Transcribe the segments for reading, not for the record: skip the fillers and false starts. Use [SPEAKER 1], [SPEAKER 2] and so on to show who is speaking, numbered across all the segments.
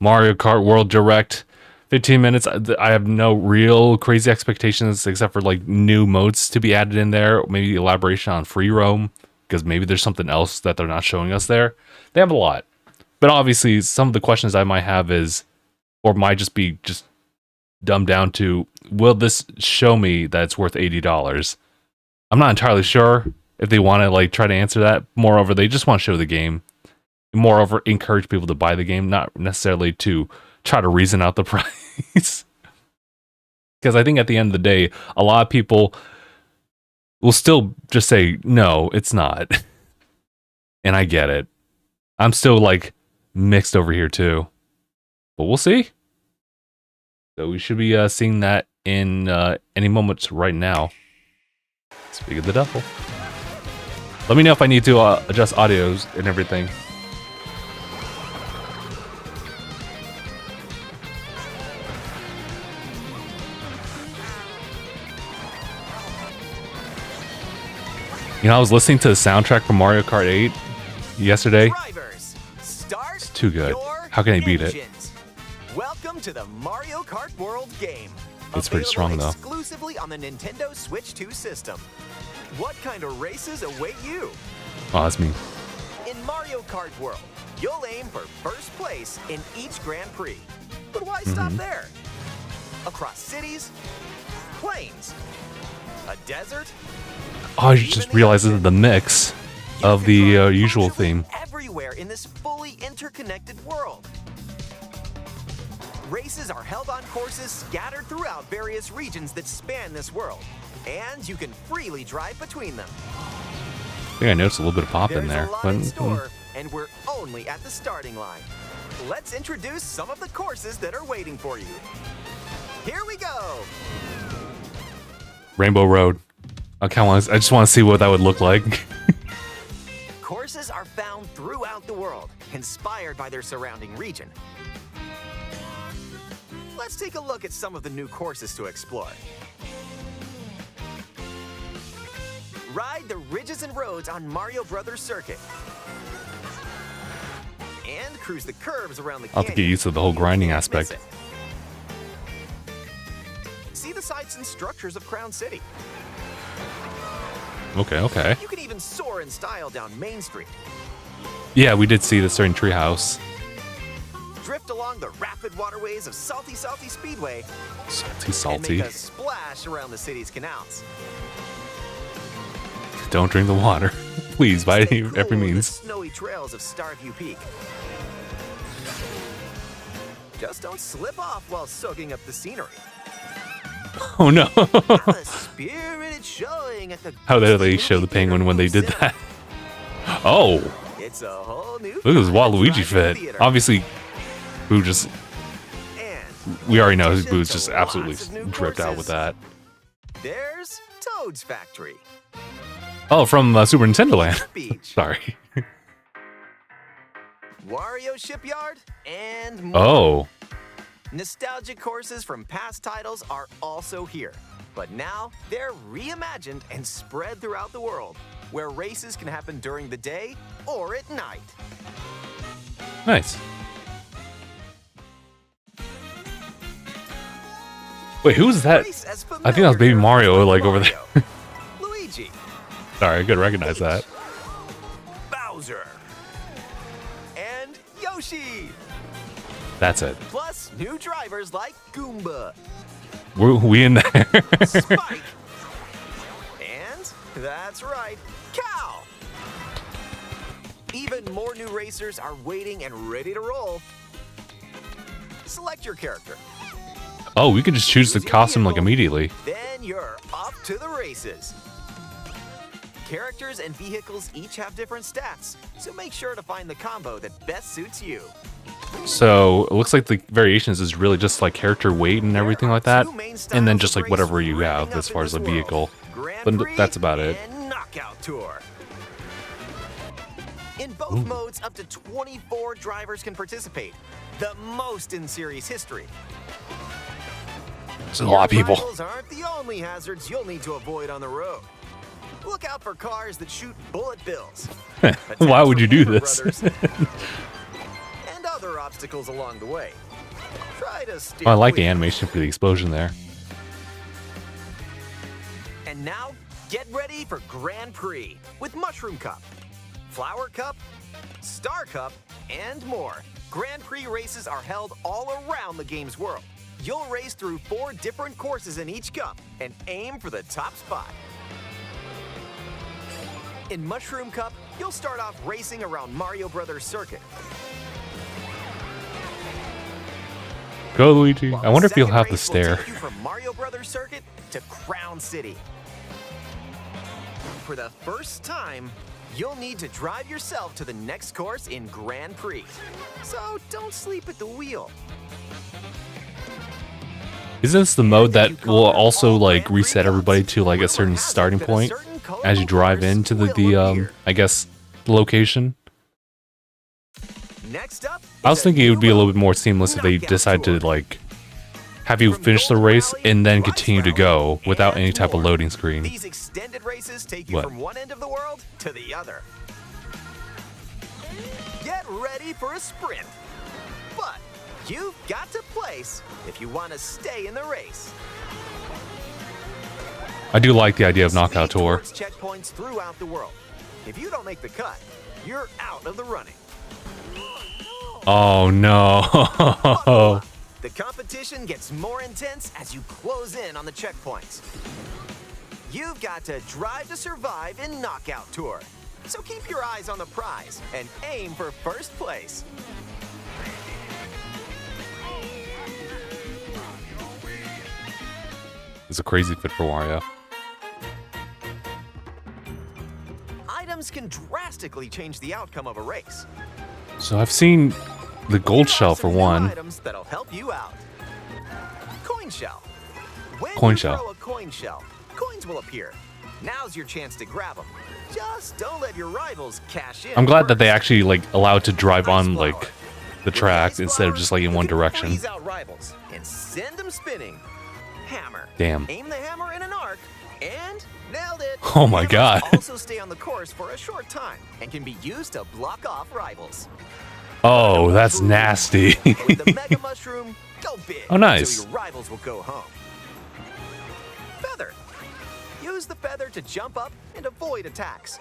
[SPEAKER 1] Mario Kart World Direct. 15 minutes. I have no real crazy expectations except for like new modes to be added in there. Maybe elaboration on free roam because maybe there's something else that they're not showing us there. They have a lot. But obviously some of the questions I might have is, or might just be just dumbed down to, will this show me that it's worth $80? I'm not entirely sure if they want to like try to answer that. Moreover, they just want to show the game. Moreover, encourage people to buy the game, not necessarily to try to reason out the price. Because I think at the end of the day, a lot of people will still just say, no, it's not. And I get it. I'm still like mixed over here too. But we'll see. So we should be seeing that in any moments right now. Speak of the devil. Let me know if I need to adjust audios and everything. You know, I was listening to the soundtrack from Mario Kart 8 yesterday. It's too good. How can I beat it?
[SPEAKER 2] Welcome to the Mario Kart World game.
[SPEAKER 1] It's pretty strong though.
[SPEAKER 2] Exclusively on the Nintendo Switch 2 system. What kind of races await you?
[SPEAKER 1] Oh, that's me.
[SPEAKER 2] In Mario Kart World, you'll aim for first place in each Grand Prix. But why stop there? Across cities, plains, a desert.
[SPEAKER 1] Oh, I just realized this is the mix of the usual theme.
[SPEAKER 2] Everywhere in this fully interconnected world. Races are held on courses scattered throughout various regions that span this world, and you can freely drive between them.
[SPEAKER 1] I think I noticed a little bit of pop in there.
[SPEAKER 2] There's a lot in store, and we're only at the starting line. Let's introduce some of the courses that are waiting for you. Here we go.
[SPEAKER 1] Rainbow Road. I just want to see what that would look like.
[SPEAKER 2] Courses are found throughout the world, inspired by their surrounding region. Let's take a look at some of the new courses to explore. Ride the ridges and roads on Mario Brothers Circuit. And cruise the curves around the canyon.
[SPEAKER 1] I'll have to get used to the whole grinding aspect.
[SPEAKER 2] See the sights and structures of Crown City.
[SPEAKER 1] Okay.
[SPEAKER 2] You can even soar in style down Main Street.
[SPEAKER 1] Yeah, we did see this during Treehouse.
[SPEAKER 2] Drift along the rapid waterways of Salty Speedway.
[SPEAKER 1] Salty.
[SPEAKER 2] And make a splash around the city's canals.
[SPEAKER 1] Don't drink the water, please, by every means.
[SPEAKER 2] The snowy trails of Starview Peak. Just don't slip off while soaking up the scenery.
[SPEAKER 1] Oh no!
[SPEAKER 2] A spirited showing at the
[SPEAKER 1] How did they show the penguin when they did that? Oh!
[SPEAKER 2] It's a whole new.
[SPEAKER 1] Look at this Waluigi fit. Obviously, Boo just. We already know his Boo's just absolutely dripped out with that.
[SPEAKER 2] There's Toad's Factory.
[SPEAKER 1] Oh, from Super Nintendo Land. Sorry.
[SPEAKER 2] Wario Shipyard and more.
[SPEAKER 1] Oh.
[SPEAKER 2] Nostalgic courses from past titles are also here, but now they're reimagined and spread throughout the world, where races can happen during the day or at night.
[SPEAKER 1] Nice. Wait, who's that? I think that was Baby Mario, like over there.
[SPEAKER 2] Luigi.
[SPEAKER 1] Sorry, I could recognize that.
[SPEAKER 2] Bowser. And Yoshi.
[SPEAKER 1] That's it.
[SPEAKER 2] Plus, new drivers like Goomba.
[SPEAKER 1] We in there?
[SPEAKER 2] Spike. And, that's right, Cow. Even more new racers are waiting and ready to roll. Select your character.
[SPEAKER 1] Oh, we could just choose the costume like immediately.
[SPEAKER 2] Then you're off to the races. Characters and vehicles each have different stats, so make sure to find the combo that best suits you.
[SPEAKER 1] So it looks like the variations is really just like character weight and everything like that, and then just like whatever you have as far as a vehicle. But that's about it.
[SPEAKER 2] Knockout Tour. In both modes, up to 24 drivers can participate, the most in series history.
[SPEAKER 1] There's a lot of people.
[SPEAKER 2] Rivals aren't the only hazards you'll need to avoid on the road. Look out for cars that shoot bullet bills.
[SPEAKER 1] Why would you do this?
[SPEAKER 2] And other obstacles along the way. Try to steer
[SPEAKER 1] Oh, I like the
[SPEAKER 2] clear.
[SPEAKER 1] animation for the explosion there.
[SPEAKER 2] And now, get ready for Grand Prix with Mushroom Cup, Flower Cup, Star Cup, and more. Grand Prix races are held all around the game's world. You'll race through 4 different courses in each cup and aim for the top spot. In Mushroom Cup, you'll start off racing around Mario Brothers Circuit.
[SPEAKER 1] Go, Luigi.
[SPEAKER 2] While
[SPEAKER 1] I wonder if
[SPEAKER 2] second
[SPEAKER 1] you'll have the
[SPEAKER 2] race will
[SPEAKER 1] stare.
[SPEAKER 2] take you from Mario Brothers Circuit to Crown City. For the first time, you'll need to drive yourself to the next course in Grand Prix. So don't sleep at the wheel.
[SPEAKER 1] Is this the mode that will also like reset everybody to like a certain starting point as you drive into the I guess location?
[SPEAKER 2] Next up,
[SPEAKER 1] I was thinking it would be a little bit more seamless if they decided to like have you finish the race and then continue to go without any type of loading screen.
[SPEAKER 2] These extended races take you
[SPEAKER 1] What?
[SPEAKER 2] from one end of the world to the other. Get ready for a sprint. But you've got to place if you want to stay in the race.
[SPEAKER 1] I do like the idea of knockout
[SPEAKER 2] Speed
[SPEAKER 1] tour.
[SPEAKER 2] towards checkpoints throughout the world. If you don't make the cut, you're out of the running.
[SPEAKER 1] Oh no.
[SPEAKER 2] The competition gets more intense as you close in on the checkpoints. You've got to drive to survive in Knockout Tour. So keep your eyes on the prize and aim for first place.
[SPEAKER 1] It's a crazy fit for Wario.
[SPEAKER 2] Items can drastically change the outcome of a race.
[SPEAKER 1] So I've seen the gold
[SPEAKER 2] Here are
[SPEAKER 1] shell for
[SPEAKER 2] some new
[SPEAKER 1] one.
[SPEAKER 2] items that'll help you out. Coin shell. When
[SPEAKER 1] Coin
[SPEAKER 2] you
[SPEAKER 1] shell.
[SPEAKER 2] throw a coin shell, coins will appear. Now's your chance to grab them. Just don't let your rivals cash in.
[SPEAKER 1] I'm glad that they
[SPEAKER 2] first.
[SPEAKER 1] actually like allow it to drive on
[SPEAKER 2] Ice
[SPEAKER 1] like
[SPEAKER 2] flower.
[SPEAKER 1] the
[SPEAKER 2] With
[SPEAKER 1] track
[SPEAKER 2] ice
[SPEAKER 1] instead of
[SPEAKER 2] flower,
[SPEAKER 1] just like in
[SPEAKER 2] you
[SPEAKER 1] one
[SPEAKER 2] can
[SPEAKER 1] direction.
[SPEAKER 2] freeze out rivals and send them spinning. Hammer.
[SPEAKER 1] Damn.
[SPEAKER 2] Aim the hammer in an arc and nailed it.
[SPEAKER 1] Oh my
[SPEAKER 2] Hammers
[SPEAKER 1] God.
[SPEAKER 2] Also stay on the course for a short time and can be used to block off rivals.
[SPEAKER 1] Oh, that's nasty.
[SPEAKER 2] With the Mega Mushroom, go big.
[SPEAKER 1] Oh, nice.
[SPEAKER 2] So your rivals will go home. Feather. Use the feather to jump up and avoid attacks.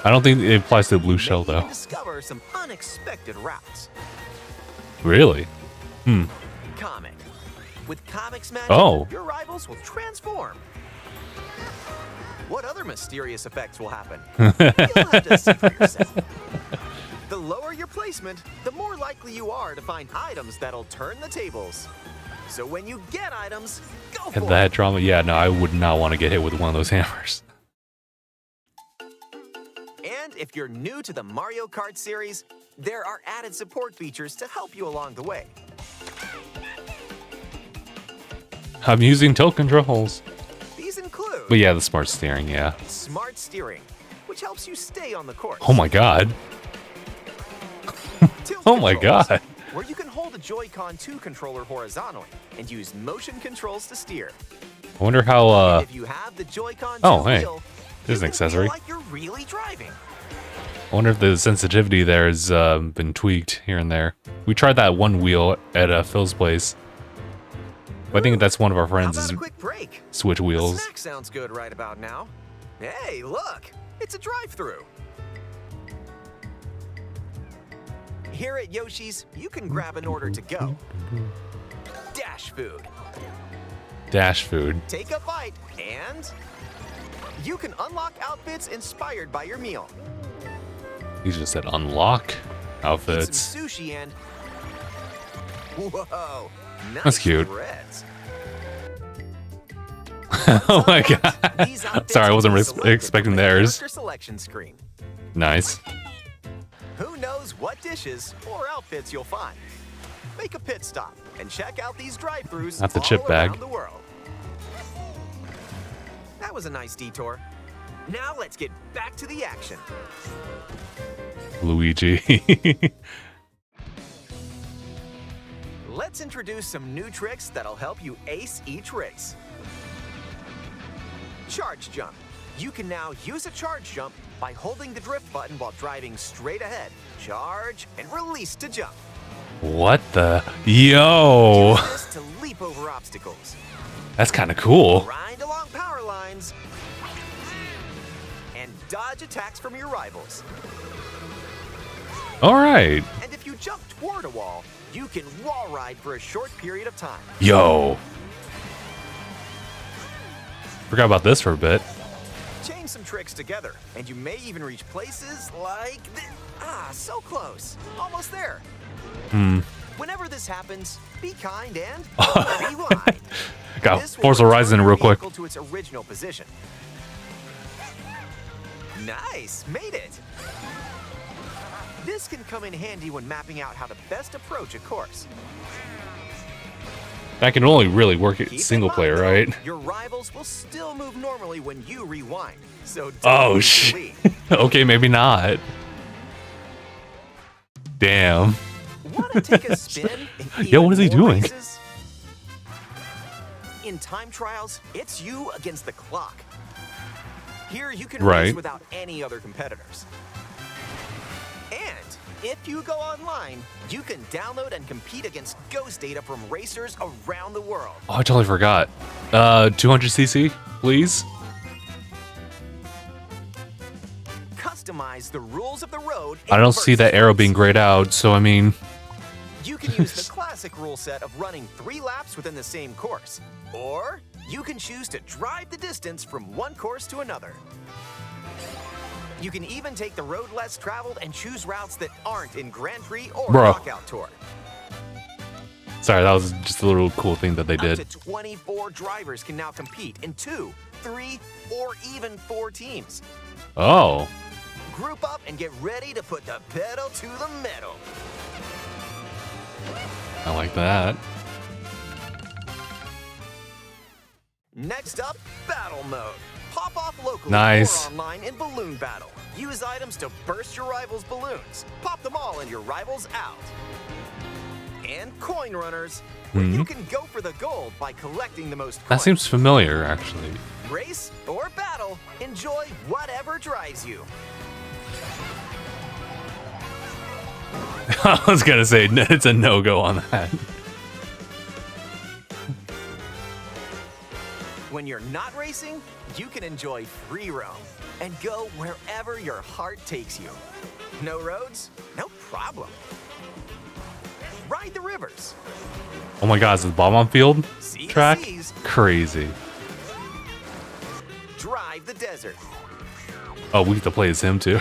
[SPEAKER 1] I don't think it applies to the blue shell
[SPEAKER 2] Maybe you
[SPEAKER 1] though.
[SPEAKER 2] can discover some unexpected routes.
[SPEAKER 1] Really?
[SPEAKER 2] Comic. With Comic's magic,
[SPEAKER 1] Oh.
[SPEAKER 2] your rivals will transform. What other mysterious effects will happen? You'll have to see for yourself. The lower your placement, the more likely you are to find items that'll turn the tables. So when you get items, go
[SPEAKER 1] Had
[SPEAKER 2] for
[SPEAKER 1] that
[SPEAKER 2] it.
[SPEAKER 1] drama? Yeah, no, I would not want to get hit with one of those hammers.
[SPEAKER 2] And if you're new to the Mario Kart series, there are added support features to help you along the way.
[SPEAKER 1] I'm using tilt controls.
[SPEAKER 2] These include
[SPEAKER 1] But yeah, the smart steering, yeah.
[SPEAKER 2] smart steering, which helps you stay on the course.
[SPEAKER 1] Oh my god.
[SPEAKER 2] Tilt
[SPEAKER 1] Oh my
[SPEAKER 2] controls,
[SPEAKER 1] god.
[SPEAKER 2] where you can hold a Joy-Con 2 controller horizontally and use motion controls to steer.
[SPEAKER 1] I wonder how
[SPEAKER 2] And if you have the Joy-Con 2
[SPEAKER 1] oh, hey.
[SPEAKER 2] wheel,
[SPEAKER 1] There's
[SPEAKER 2] you
[SPEAKER 1] an
[SPEAKER 2] can feel
[SPEAKER 1] accessory.
[SPEAKER 2] like you're really driving.
[SPEAKER 1] I wonder if the sensitivity there has been tweaked here and there. We tried that one wheel at Phil's place. But I think that's one of our
[SPEAKER 2] How
[SPEAKER 1] friends'
[SPEAKER 2] about a quick break?
[SPEAKER 1] Switch
[SPEAKER 2] A
[SPEAKER 1] wheels.
[SPEAKER 2] snack sounds good right about now. Hey, look, it's a drive-through. Here at Yoshi's, you can grab an order to go. Dash food.
[SPEAKER 1] Dash food.
[SPEAKER 2] Take a bite, and you can unlock outfits inspired by your meal.
[SPEAKER 1] These just said unlock
[SPEAKER 2] Eat
[SPEAKER 1] outfits.
[SPEAKER 2] some sushi and whoa, nice
[SPEAKER 1] That's cute.
[SPEAKER 2] Reds.
[SPEAKER 1] Oh my god.
[SPEAKER 2] These outfits
[SPEAKER 1] Sorry, I
[SPEAKER 2] can
[SPEAKER 1] wasn't
[SPEAKER 2] be selected
[SPEAKER 1] expecting
[SPEAKER 2] from the
[SPEAKER 1] theirs.
[SPEAKER 2] character selection screen.
[SPEAKER 1] Nice.
[SPEAKER 2] Who knows what dishes or outfits you'll find? Make a pit stop and check out these drive-thrus
[SPEAKER 1] Not the
[SPEAKER 2] all
[SPEAKER 1] chip bag.
[SPEAKER 2] around the world. That was a nice detour. Now let's get back to the action.
[SPEAKER 1] Luigi.
[SPEAKER 2] Let's introduce some new tricks that'll help you ace each race. Charge jump. You can now use a charge jump By holding the drift button while driving straight ahead, charge and release to jump.
[SPEAKER 1] What the? Yo!
[SPEAKER 2] Use this to leap over obstacles.
[SPEAKER 1] That's kind of cool.
[SPEAKER 2] Grind along power lines. And dodge attacks from your rivals.
[SPEAKER 1] All right.
[SPEAKER 2] And if you jump toward a wall, you can wall ride for a short period of time.
[SPEAKER 1] Yo. Forgot about this for a bit.
[SPEAKER 2] Chain some tricks together, and you may even reach places like so close. Almost there. Whenever this happens, be kind and rewind.
[SPEAKER 1] Got
[SPEAKER 2] This will
[SPEAKER 1] Forza
[SPEAKER 2] return
[SPEAKER 1] Horizon
[SPEAKER 2] your
[SPEAKER 1] real quick.
[SPEAKER 2] vehicle to its original position. Nice, made it. This can come in handy when mapping out how to best approach a course.
[SPEAKER 1] That can only really work at
[SPEAKER 2] Keep
[SPEAKER 1] single
[SPEAKER 2] in mind,
[SPEAKER 1] player,
[SPEAKER 2] though,
[SPEAKER 1] right?
[SPEAKER 2] Your rivals will still move normally when you rewind. So don't
[SPEAKER 1] Oh
[SPEAKER 2] lose your
[SPEAKER 1] shit.
[SPEAKER 2] lead.
[SPEAKER 1] Okay, maybe not. Damn.
[SPEAKER 2] Want to take a spin? In
[SPEAKER 1] Yo, what is he
[SPEAKER 2] even more
[SPEAKER 1] doing?
[SPEAKER 2] races? In time trials, it's you against the clock. Here you can race
[SPEAKER 1] Right.
[SPEAKER 2] without any other competitors. And if you go online, you can download and compete against ghost data from racers around the world.
[SPEAKER 1] Oh, I totally forgot. 200cc, please.
[SPEAKER 2] Customize the rules of the road.
[SPEAKER 1] I don't see that arrow being grayed out, so I mean,
[SPEAKER 2] You can use the classic rule set of running 3 laps within the same course. Or you can choose to drive the distance from one course to another. You can even take the road less traveled and choose routes that aren't in Grand Prix or
[SPEAKER 1] Bro.
[SPEAKER 2] Knockout Tour.
[SPEAKER 1] sorry, that was just a little cool thing that they
[SPEAKER 2] Up
[SPEAKER 1] did.
[SPEAKER 2] to 24 drivers can now compete in 2, 3, or even 4 teams.
[SPEAKER 1] Oh,
[SPEAKER 2] Group up and get ready to put the pedal to the metal.
[SPEAKER 1] I like that.
[SPEAKER 2] Next up, battle mode. Pop off locally
[SPEAKER 1] Nice.
[SPEAKER 2] or online in balloon battle. Use items to burst your rivals' balloons. Pop them all and your rivals out. And coin runners, where you can go for the gold by collecting the most coins.
[SPEAKER 1] That seems familiar, actually.
[SPEAKER 2] Race or battle, enjoy whatever drives you.
[SPEAKER 1] I was gonna say it's a no-go on that.
[SPEAKER 2] When you're not racing, you can enjoy free roam and go wherever your heart takes you. No roads? No problem. Ride the rivers.
[SPEAKER 1] Oh my god, is this Bomb Field
[SPEAKER 2] See
[SPEAKER 1] track?
[SPEAKER 2] the seas.
[SPEAKER 1] Crazy.
[SPEAKER 2] Drive the desert.
[SPEAKER 1] Oh, we get to play as him too.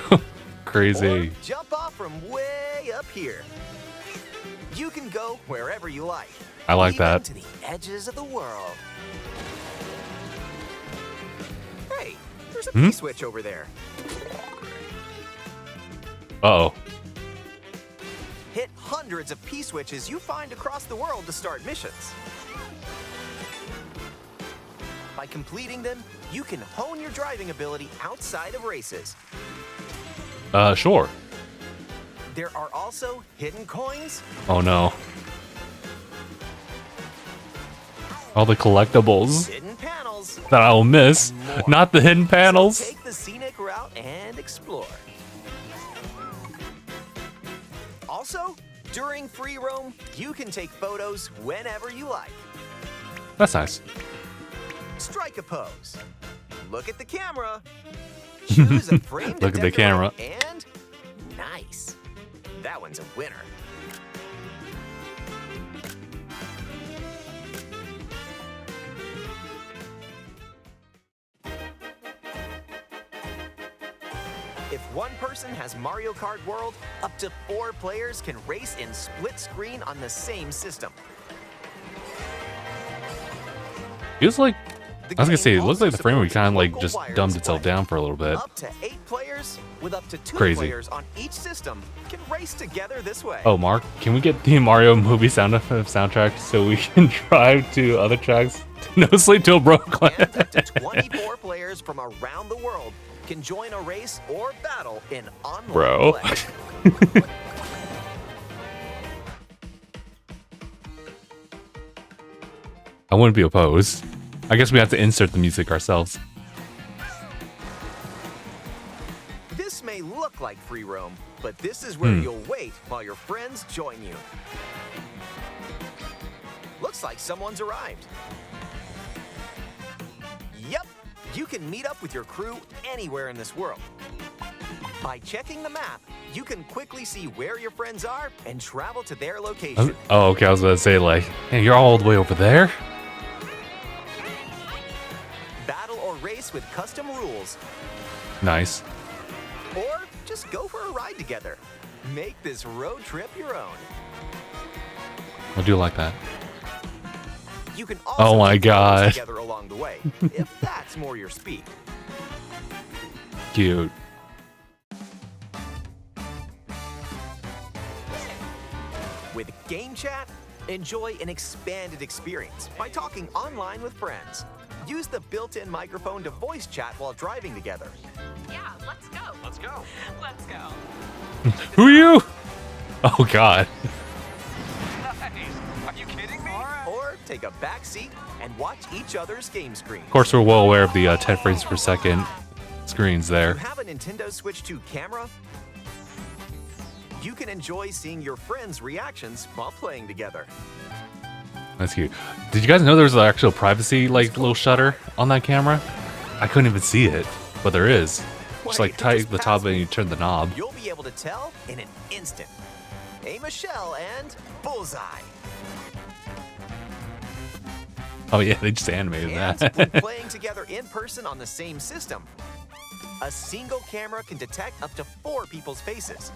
[SPEAKER 1] Crazy.
[SPEAKER 2] Or jump off from way up here. You can go wherever you like.
[SPEAKER 1] I like
[SPEAKER 2] even
[SPEAKER 1] that.
[SPEAKER 2] to the edges of the world. Hey, there's a P-switch over there.
[SPEAKER 1] Uh-oh.
[SPEAKER 2] Hit hundreds of P-switches you find across the world to start missions. By completing them, you can hone your driving ability outside of races.
[SPEAKER 1] Sure.
[SPEAKER 2] There are also hidden coins,
[SPEAKER 1] Oh no. All the collectibles
[SPEAKER 2] hidden panels,
[SPEAKER 1] that I'll miss.
[SPEAKER 2] and more.
[SPEAKER 1] Not the hidden panels.
[SPEAKER 2] So take the scenic route and explore. Also, during free roam, you can take photos whenever you like.
[SPEAKER 1] That's nice.
[SPEAKER 2] Strike a pose. Look at the camera. Choose a frame to
[SPEAKER 1] Look at the
[SPEAKER 2] decorate,
[SPEAKER 1] camera.
[SPEAKER 2] And nice. That one's a winner. If one person has Mario Kart World, up to 4 players can race in split screen on the same system.
[SPEAKER 1] Feels like
[SPEAKER 2] The
[SPEAKER 1] I was gonna
[SPEAKER 2] game
[SPEAKER 1] say, it looks
[SPEAKER 2] also
[SPEAKER 1] like the frame rate
[SPEAKER 2] supports
[SPEAKER 1] kind of like
[SPEAKER 2] local
[SPEAKER 1] just
[SPEAKER 2] wire
[SPEAKER 1] dumbed
[SPEAKER 2] display.
[SPEAKER 1] itself down for a little bit.
[SPEAKER 2] Up to 8 players with up to 2
[SPEAKER 1] Crazy.
[SPEAKER 2] players on each system can race together this way.
[SPEAKER 1] Oh, Mark, can we get the Mario movie soundtrack so we can drive to other tracks? No Sleep Till Brooklyn.
[SPEAKER 2] And up to 24 players from around the world can join a race or battle in online
[SPEAKER 1] Bro.
[SPEAKER 2] play.
[SPEAKER 1] I wouldn't be opposed. I guess we have to insert the music ourselves.
[SPEAKER 2] free roam, but this is where you'll wait while your friends join you. Looks like someone's arrived. Yep, you can meet up with your crew anywhere in this world. By checking the map, you can quickly see where your friends are and travel to their location.
[SPEAKER 1] Oh, okay. I was going to say, like, hey, you're all the way over there?
[SPEAKER 2] Battle or race with custom rules.
[SPEAKER 1] Nice.
[SPEAKER 2] Or just go for a ride together. Make this road trip your own.
[SPEAKER 1] I do like that.
[SPEAKER 2] You can also
[SPEAKER 1] Oh my
[SPEAKER 2] take photos
[SPEAKER 1] God.
[SPEAKER 2] together along the way, if that's more your speed.
[SPEAKER 1] Cute.
[SPEAKER 2] With Game Chat, enjoy an expanded experience by talking online with friends. Use the built-in microphone to voice chat while driving together.
[SPEAKER 3] Yeah, let's go.
[SPEAKER 2] Let's go.
[SPEAKER 3] Let's go.
[SPEAKER 1] Who are you? Oh, God.
[SPEAKER 2] Nice. Are you kidding me? Or take a back seat and watch each other's game screens.
[SPEAKER 1] Of course, we're well aware of the 10 frames per second screens
[SPEAKER 2] You
[SPEAKER 1] there.
[SPEAKER 2] have a Nintendo Switch 2 camera? You can enjoy seeing your friends' reactions while playing together.
[SPEAKER 1] That's cute. Did you guys know there was an actual privacy, like, little shutter on that camera? I couldn't even see it, but there is. Just, like, tight the top and you turn the knob.
[SPEAKER 2] You'll be able to tell in an instant. Aim a shell and bullseye.
[SPEAKER 1] Oh, yeah, they just animated
[SPEAKER 2] And
[SPEAKER 1] that.
[SPEAKER 2] when playing together in person on the same system, a single camera can detect up to 4 people's faces.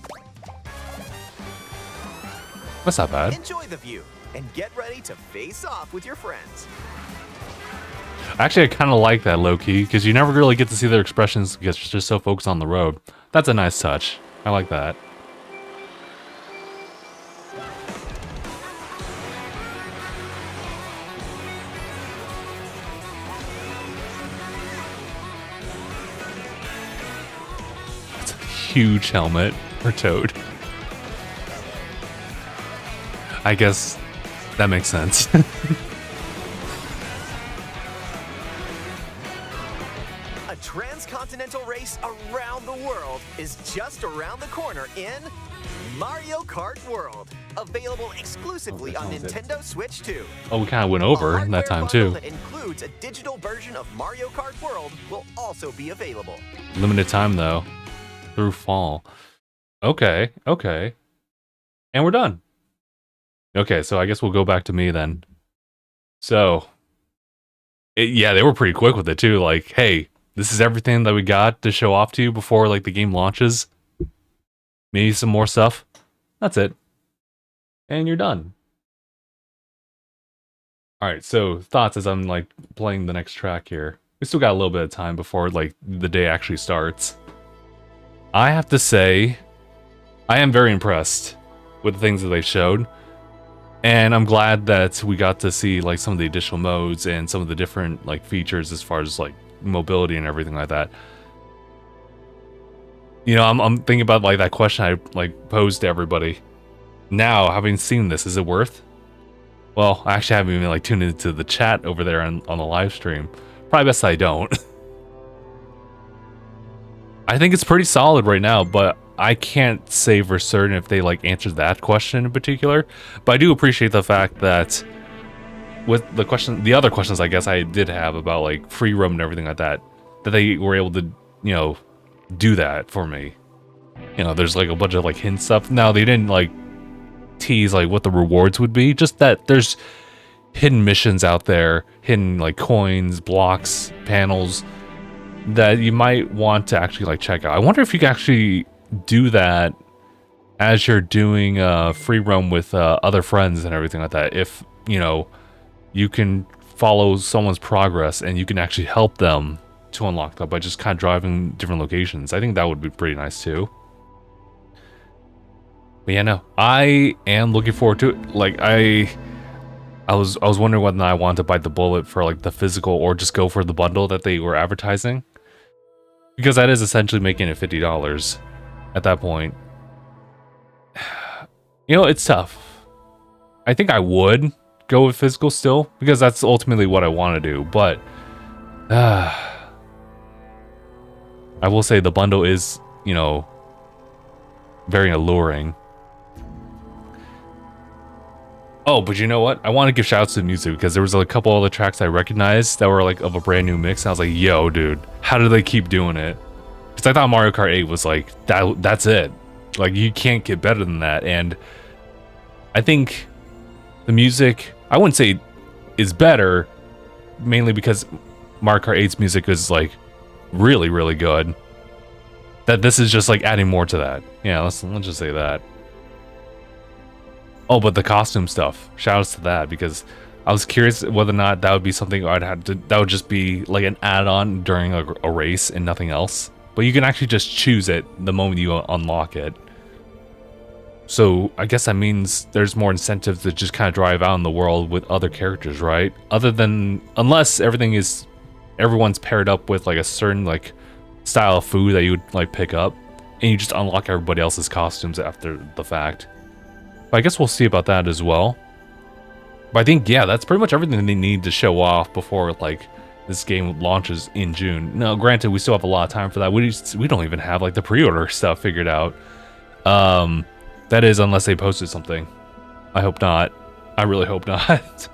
[SPEAKER 1] That's not bad.
[SPEAKER 2] Enjoy the view and get ready to face off with your friends.
[SPEAKER 1] Actually, I kind of like that low-key, because you never really get to see their expressions because it's just so focused on the road. That's a nice touch. I like that. That's a huge helmet for Toad. I guess that makes sense.
[SPEAKER 2] A transcontinental race around the world is just around the corner in Mario Kart World, available exclusively on Nintendo Switch 2.
[SPEAKER 1] Oh, we kind of went over
[SPEAKER 2] A
[SPEAKER 1] that time
[SPEAKER 2] hardware
[SPEAKER 1] too.
[SPEAKER 2] bundle that includes a digital version of Mario Kart World will also be available.
[SPEAKER 1] Limited time though, through fall. Okay, okay. And we're done. Okay, so I guess we'll go back to me then. So, yeah, they were pretty quick with it too. Like, hey, this is everything that we got to show off to you before like the game launches. Maybe some more stuff. That's it. And you're done. All right, so thoughts as I'm like playing the next track here. We still got a little bit of time before like the day actually starts. I have to say, I am very impressed with the things that they showed. And I'm glad that we got to see like some of the additional modes and some of the different like features as far as like mobility and everything like that. You know, I'm thinking about like that question I like posed to everybody. Now, having seen this, is it worth? Well, I actually haven't even like tuned into the chat over there on the live stream. Probably best I don't. I think it's pretty solid right now, but I can't say for certain if they like answered that question in particular. But I do appreciate the fact that with the other questions I guess I did have about like free roam and everything like that, that they were able to, you know, do that for me. You know, there's like a bunch of like hint stuff. Now they didn't like tease like what the rewards would be, just that there's hidden missions out there, hidden like coins, blocks, panels that you might want to actually like check out. I wonder if you can actually do that as you're doing free roam with other friends and everything like that. If, you know, you can follow someone's progress and you can actually help them to unlock that by just kind of driving different locations. I think that would be pretty nice too. But yeah, no, I am looking forward to it. Like I was wondering whether or not I wanted to bite the bullet for like the physical or just go for the bundle that they were advertising, because that is essentially making it $50 at that point. You know, it's tough. I think I would go with physical still, because that's ultimately what I want to do, but I will say the bundle is, you know, very alluring. Oh, but you know what? I want to give shout outs to the music because there was a couple other tracks I recognized that were like of a brand new mix. And I was like, yo, dude, how do they keep doing it? Because I thought Mario Kart 8 was like, that's it. Like, you can't get better than that. And I think the music, I wouldn't say is better, mainly because Mario Kart 8's music is like really, really good. That this is just like adding more to that. Yeah, let's just say that. Oh, but the costume stuff. Shoutouts to that because I was curious whether or not that would be something I'd have to. That would just be like an add-on during a race and nothing else. But you can actually just choose it the moment you unlock it. So I guess that means there's more incentive to just kind of drive out in the world with other characters, right? Other than unless everyone's paired up with like a certain like style of food that you would like pick up, and you just unlock everybody else's costumes after the fact. But I guess we'll see about that as well. But I think, yeah, that's pretty much everything they need to show off before, like, this game launches in June. Now, granted, we still have a lot of time for that. We don't even have, like, the pre-order stuff figured out. That is, unless they posted something. I hope not. I really hope not.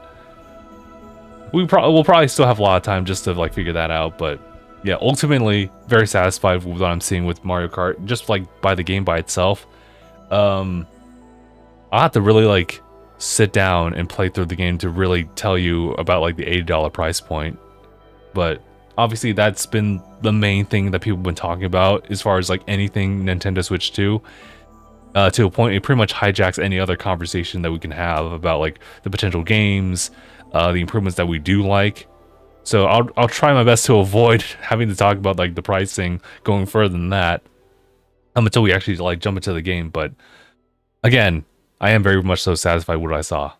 [SPEAKER 1] We'll probably still have a lot of time just to, like, figure that out. But, yeah, ultimately, very satisfied with what I'm seeing with Mario Kart. Just, like, by the game by itself. I'll have to really like sit down and play through the game to really tell you about like the $80 price point. But obviously that's been the main thing that people have been talking about as far as like anything Nintendo Switch 2. To a point, it pretty much hijacks any other conversation that we can have about like the potential games, the improvements that we do like. So I'll try my best to avoid having to talk about like the pricing going further than that until we actually like jump into the game. But again, I am very much so satisfied with what I saw.